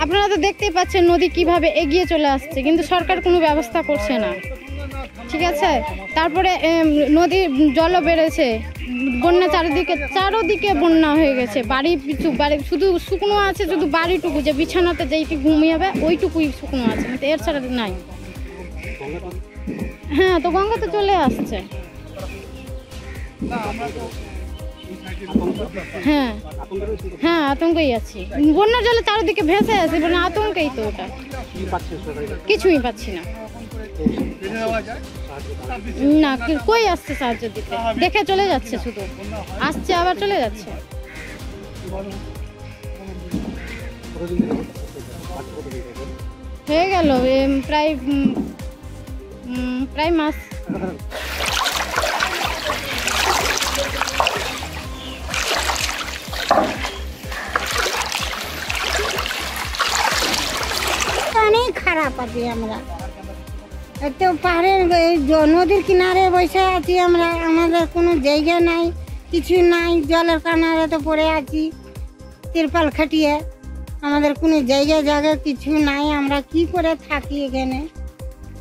আপনারা তো দেখতেই পাচ্ছেন নদী কিভাবে এগিয়ে চলে আসছে, কিন্তু সরকার কোনো ব্যবস্থা করছে না। ঠিক আছে, তারপরে নদীর জলও বেড়েছে, বন্যা চারোদিকে বন্যা হয়ে গেছে। বাড়ি পিছু বাড়ি শুধু শুকনো আছে, শুধু বাড়িটুকু যে বিছানাতে যেইটি ঘুমিয়ে ওইটুকুই শুকনো আছে, কিন্তু এর ছাড়া নাই। হ্যাঁ, তো গঙ্গা তো চলে আসছে। হ্যাঁ হ্যাঁ, আতঙ্কেই আছি। বন্যার জলে চারিদিকে ভেসে আছে, মানে আতঙ্কেই তো। ওটা কিছুই পাচ্ছি না। না, কই আসছে সাহায্য দিতে? দেখে চলে যাচ্ছে, শুধু আসছে আবার চলে যাচ্ছে। হয়ে গেল প্রায় মাস। অনেক খারাপ আছি আমরা, তো পাহাড়ের নদীর কিনারে বসে আছি আমরা, আমাদের কোনো জায়গা নাই, কিছু নাই, জলের কিনারে তো পড়ে আছি তিরপাল খাটিয়ে, আমাদের কোনো জায়গা কিছু নাই। আমরা কি করে থাকি এখানে?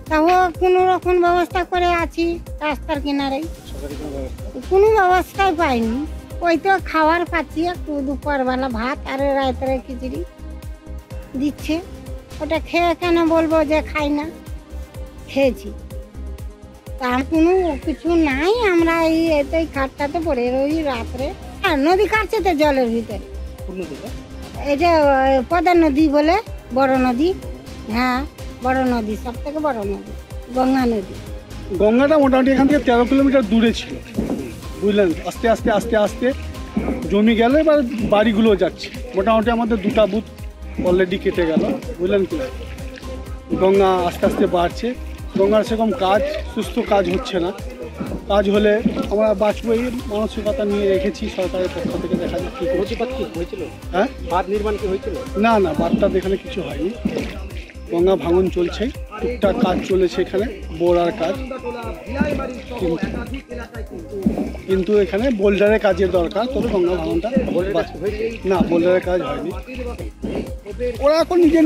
তাও কোনো রকম ব্যবস্থা করে আছি রাস্তার কিনারে, কোনো ব্যবস্থাই পাইনি। ওই তো খাওয়ার পাচ্ছি একটু, দুপুরবেলা ভাত আর রাতের খিচুড়ি দিচ্ছে, ওটা খেয়ে কেন বলবো যে খাই না, খেয়েছি। তা কোনো কিছু নাই, আমরা এই খাটটাতে পড়ে রই রাত্রে। আর নদী কাটছে তো জলের ভিতরে, এটা পদ্মা নদী বলে, বড় নদী। হ্যাঁ, বড় নদী, সব থেকে বড় নদী গঙ্গা নদী। গঙ্গাটা মোটামুটি এখান থেকে 13 কিলোমিটার দূরে ছিল, বুঝলেন। আস্তে আস্তে আস্তে আস্তে জমি গেলে এবার বাড়িগুলো যাচ্ছে। মোটামুটি আমাদের 2টা বুথ অলরেডি কেটে গেল, বুঝলেন কি। গঙ্গা আস্তে আস্তে বাড়ছে, গঙ্গার সেরকম সুস্থ কাজ হচ্ছে না। কাজ হলে আমরা বাঁচবো এই মানসিকতা নিয়ে রেখেছি সরকারের পক্ষ থেকে। দেখা যাক কি হয়েছিল। হ্যাঁ, বাঁধ নির্মাণ কি হয়েছিল? না, বাঁধটা এখানে কিছু হয়নি। গঙ্গা ভাঙন চলছে, টুকটাক কাজ চলেছে এখানে, বোরার কাজ, কিন্তু এখানে বোল্ডারের কাজের দরকার। তবে গঙ্গা ভাঙনটা না, বোল্ডারের কাজ হয়নি। ওরা এখন নিজে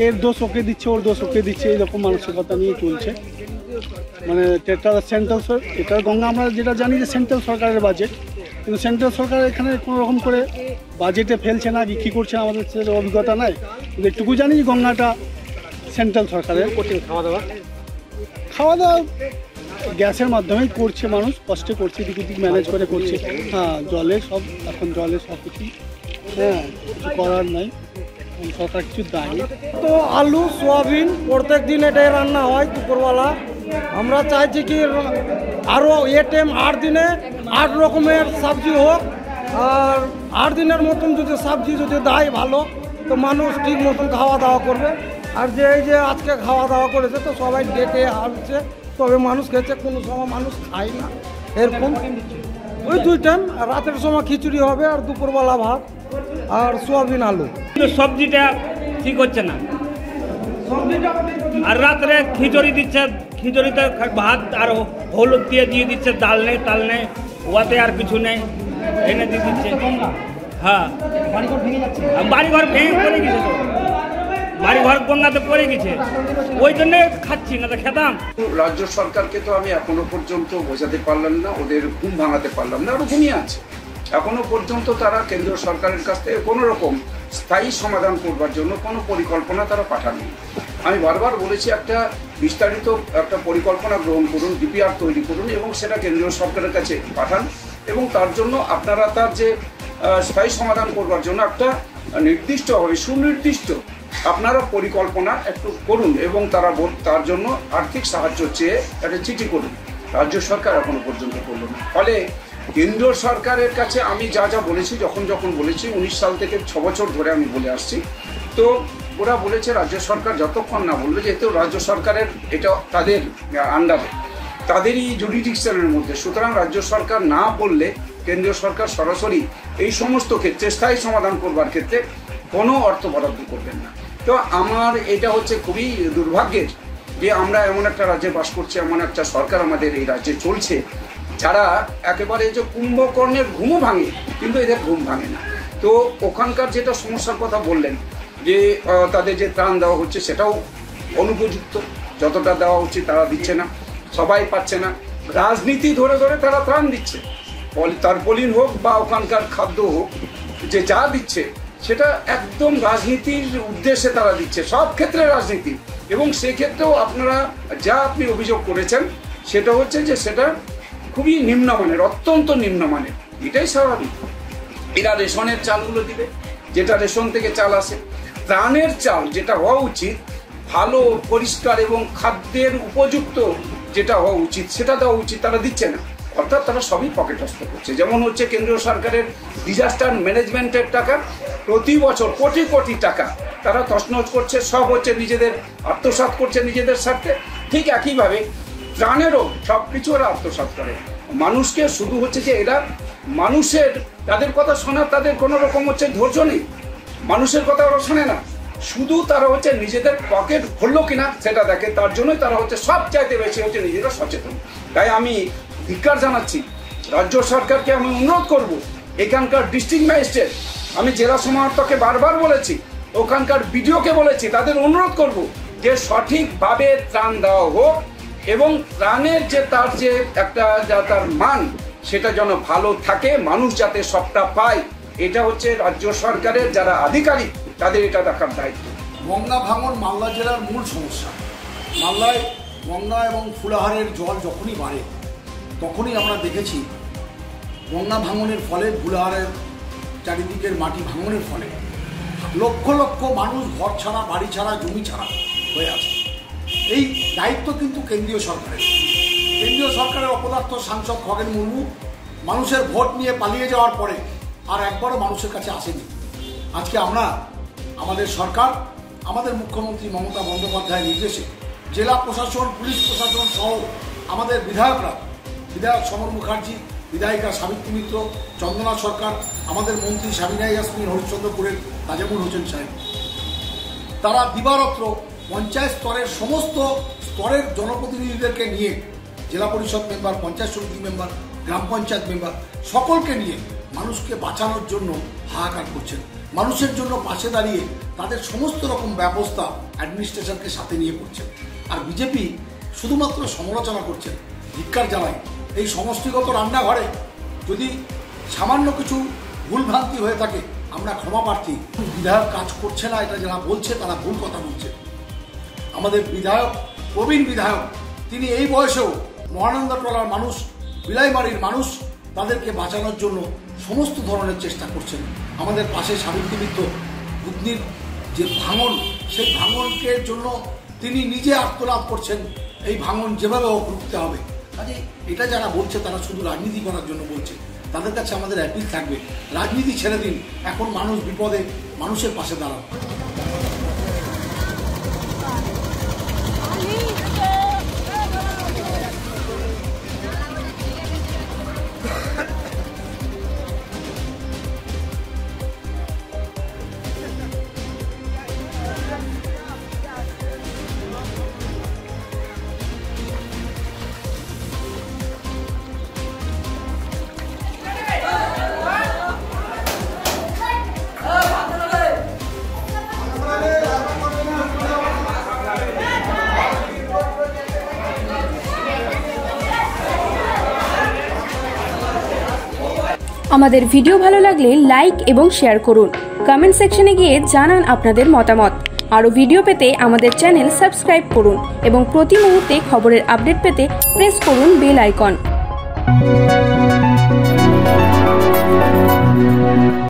এর দোষ ওকে দিচ্ছে, ওর দোষ ওকে দিচ্ছে, এইরকম মানসিকতা নিয়ে চলছে। মানে এটা গঙ্গা আমরা যেটা জানি যে সেন্ট্রাল সরকারের বাজেট, কিন্তু সেন্ট্রাল সরকার এখানে কোনো রকম করে বাজেটে ফেলছে না, কি করছে আমাদের অভিজ্ঞতা নাই। কিন্তু একটুকু জানি যে গঙ্গাটা সেন্ট্রাল সরকারের। খাওয়া দাওয়া গ্যাসের মাধ্যমেই করছে মানুষ, কষ্টে করছে, দিক ম্যানেজ করে করছে। হ্যাঁ, এখন জলে সব কিছু, হ্যাঁ, কিছু করার নাই, সরকার কিছু দেয়নি। তো আলু সোয়াবিন প্রত্যেক দিন এটাই রান্না হয় দুপুরবেলা। আমরা চাইছি কি আরও টাইম 8 দিনে 8 রকমের সবজি হোক, আর 8 দিনের মতন যদি সবজি যদি দেয় ভালো, তো মানুষ ঠিক মতন খাওয়া দাওয়া করবে। আর এই যে আজকে খাওয়া দাওয়া করেছে, তো সবাই ডেকে আসছে, তবে মানুষ খেয়েছে, কোনো সময় মানুষ খায় না এরকম। ওই 2 টাইম, রাতের সময় খিচুড়ি হবে, আর দুপুরবেলা ভাত আর সোয়াবিন আলু। সবজিটা ঠিক হচ্ছে না, আর রাত্রে খিচুড়ি দিচ্ছে, খিচুড়িতে ভাত আর হলুদ দিয়ে দিচ্ছে, ডাল নেই তাল নেই, ওয়াতে আর কিছু নেই, এনে দিয়ে দিচ্ছে। হ্যাঁ, বাড়িঘর ভেঙে পড়ে গেছে, তো বাড়িঘর গঙ্গাতে পড়ে গেছে, ওই জন্যে খাচ্ছি না, তো খেতাম। রাজ্য সরকারকে তো আমি এখনো পর্যন্ত বোঝাতে পারলাম না, ওদের ঘুম ভাঙাতে পারলাম না, আরও ঘুমিয়ে আছে। এখনো পর্যন্ত তারা কেন্দ্রীয় সরকারের কাছ থেকে কোনো রকম স্থায়ী সমাধান করবার জন্য কোনো পরিকল্পনা তারা পাঠাননি। আমি বারবার বলেছি, একটা বিস্তারিত একটা পরিকল্পনা গ্রহণ করুন, ডিপিআর তৈরি করুন, এবং সেটা কেন্দ্রীয় সরকারের কাছে পাঠান, এবং তার জন্য আপনারা তার যে স্থায়ী সমাধান করবার জন্য একটা নির্দিষ্টভাবে সুনির্দিষ্ট আপনারা পরিকল্পনা একটু করুন, এবং তার জন্য আর্থিক সাহায্য চেয়ে একটা চিঠি করুন। রাজ্য সরকার এখনো পর্যন্ত করল না। ফলে কেন্দ্রীয় সরকারের কাছে আমি যা বলেছি, যখন বলেছি 19 সাল থেকে 6 বছর ধরে আমি বলে আসছি, তো ওরা বলেছে রাজ্য সরকার যতক্ষণ না বলবে, যেহেতু রাজ্য সরকারের এটা তাদের আন্ডারে, তাদেরই জুডিডিকশনের মধ্যে, সুতরাং রাজ্য সরকার না বললে কেন্দ্রীয় সরকার সরাসরি এই সমস্ত ক্ষেত্রে স্থায়ী সমাধান করবার ক্ষেত্রে কোনো অর্থ বরাদ্দ করবেন না। তো আমার এটা হচ্ছে খুবই দুর্ভাগ্যের যে আমরা এমন একটা রাজ্যে বাস করছি, এমন একটা সরকার আমাদের এই রাজ্যে চলছে, যারা একেবারে যে কুম্ভকর্ণের ঘুমও ভাঙে, কিন্তু এদের ঘুম ভাঙে না। তো ওখানকার যেটা সমস্যার কথা বললেন যে তাদের যে ত্রাণ দেওয়া হচ্ছে সেটাও অনুপযুক্ত, যতটা দেওয়া উচিত তারা দিচ্ছে না, সবাই পাচ্ছে না। রাজনীতি ধরে ধরে তারা ত্রাণ দিচ্ছে, তারপলিন হোক বা ওখানকার খাদ্য হোক, যে যা দিচ্ছে সেটা একদম রাজনীতির উদ্দেশ্যে তারা দিচ্ছে, সব ক্ষেত্রে রাজনীতি। এবং সেক্ষেত্রেও আপনারা যা আপনি অভিযোগ করেছেন সেটা হচ্ছে যে সেটা খুবই নিম্নমানের, অত্যন্ত নিম্নমানের। এটাই স্বাভাবিক। এরা রেশনের চালগুলো দিবে, যেটা রেশন থেকে চাল আসে। ত্রাণের চাল যেটা হওয়া উচিত, ভালো পরিষ্কার এবং খাদ্যের উপযুক্ত যেটা হওয়া উচিত সেটা দেওয়া উচিত, তারা দিচ্ছে না। অর্থাৎ তারা সবই পকেটস্থ করছে। যেমন হচ্ছে কেন্দ্রীয় সরকারের ডিজাস্টার ম্যানেজমেন্টের টাকা প্রতি বছর কোটি কোটি টাকা তারা তছনছ করছে, সব হচ্ছে নিজেদের আত্মসাৎ করছে নিজেদের স্বার্থে। ঠিক একইভাবে ত্রাণেরও সব কিছু ওরা আত্মসাৎ করে। মানুষকে শুধু হচ্ছে যে এরা মানুষের, তাদের কথা শোনার তাদের কোনো রকম হচ্ছে ধৈর্য নেই, মানুষের কথা ওরা শোনে না, শুধু তারা হচ্ছে নিজেদের পকেট ভরলো কিনা সেটা দেখে। তার জন্যই তারা হচ্ছে সব চাইতে বেশি হচ্ছে নিজেরা সচেতন। তাই আমি ধিক্কার জানাচ্ছি রাজ্য সরকারকে, আমি অনুরোধ করব এখানকার ডিস্ট্রিক্ট ম্যাজিস্ট্রেট, আমি জেলা সমাহর্তকে বারবার বলেছি, ওখানকার বিডিওকে বলেছি, তাদের অনুরোধ করব যে সঠিকভাবে ত্রাণ দেওয়া হোক এবং ত্রাণের যে তার যে একটা তার মান সেটা যেন ভালো থাকে, মানুষ যাতে সবটা পায়। এটা হচ্ছে রাজ্য সরকারের যারা আধিকারিক তাদের এটা দেখার দায়িত্ব। গঙ্গা ভাঙন মালদা জেলার মূল সমস্যা। মালদায় গঙ্গা এবং ফুলাহারের জল যখনই বাড়ে তখনই আমরা দেখেছি গঙ্গা ভাঙনের ফলে, ফুলাহারের চারিদিকের মাটি ভাঙনের ফলে লক্ষ লক্ষ মানুষ ঘর ছাড়া, বাড়ি ছাড়া, জমি ছাড়া হয়ে আছে। এই দায়িত্ব কিন্তু কেন্দ্রীয় সরকারের। কেন্দ্রীয় সরকারের অপদার্থ সাংসদ খগেন মুর্মু মানুষের ভোট নিয়ে পালিয়ে যাওয়ার পরে আর একবারও মানুষের কাছে আসেনি। আজকে আমরা, আমাদের সরকার, আমাদের মুখ্যমন্ত্রী মমতা বন্দ্যোপাধ্যায়ের নির্দেশে জেলা প্রশাসন, পুলিশ প্রশাসন সহ আমাদের বিধায়করা, বিধায়ক সমর মুখার্জি, বিধায়িকা সাবিত্রী মিত্র, চন্দনা সরকার, আমাদের মন্ত্রী সাবিনা ইয়াসমিন, হরিশ্চন্দ্রপুরের তাজেমুল হোসেন সাহেব, তারা দিবারাত্র পঞ্চায়েত স্তরের সমস্ত স্তরের জনপ্রতিনিধিদেরকে নিয়ে, জেলা পরিষদ মেম্বার, পঞ্চায়েত সমিতি মেম্বার, গ্রাম পঞ্চায়েত মেম্বার, সকলকে নিয়ে মানুষকে বাঁচানোর জন্য হাহাকার করছেন। মানুষের জন্য পাশে দাঁড়িয়ে তাদের সমস্ত রকম ব্যবস্থা অ্যাডমিনিস্ট্রেশনকে সাথে নিয়ে করছেন। আর বিজেপি শুধুমাত্র সমালোচনা করছেন। ধিক্কার জানায় এই সমষ্টিগত রান্নাঘরে যদি সামান্য কিছু ভুলভ্রান্তি হয়ে থাকে আমরা ক্ষমা প্রার্থী। বিধায়ক কাজ করছে না এটা যারা বলছে তারা ভুল কথা বলছে। আমাদের বিধায়ক, প্রবীণ বিধায়ক, তিনি এই বয়সেও মহানন্দাটলার মানুষ, বিলাইমারির মানুষ, তাদেরকে বাঁচানোর জন্য সমস্ত ধরনের চেষ্টা করছেন। আমাদের পাশে সাবিত্রী মিত্র, বুদনির যে ভাঙন, সেই ভাঙনকে জন্য তিনি নিজে আত্মলাভ করছেন। এই ভাঙন যেভাবে হোক রুখতে হবে। কাজে এটা যারা বলছে তারা শুধু রাজনীতি করার জন্য বলছে। তাদের কাছে আমাদের অ্যাপিল থাকবে, রাজনীতি ছেড়ে দিন, এখন মানুষ বিপদে, মানুষের পাশে দাঁড়ান। আমাদের ভিডিও ভালো লাগলে লাইক এবং শেয়ার করুন। কমেন্ট সেকশনে গিয়ে জানান আপনাদের মতামত। আরও ভিডিও পেতে আমাদের চ্যানেল সাবস্ক্রাইব করুন এবং প্রতি মুহূর্তে খবরের আপডেট পেতে প্রেস করুন বেল আইকন।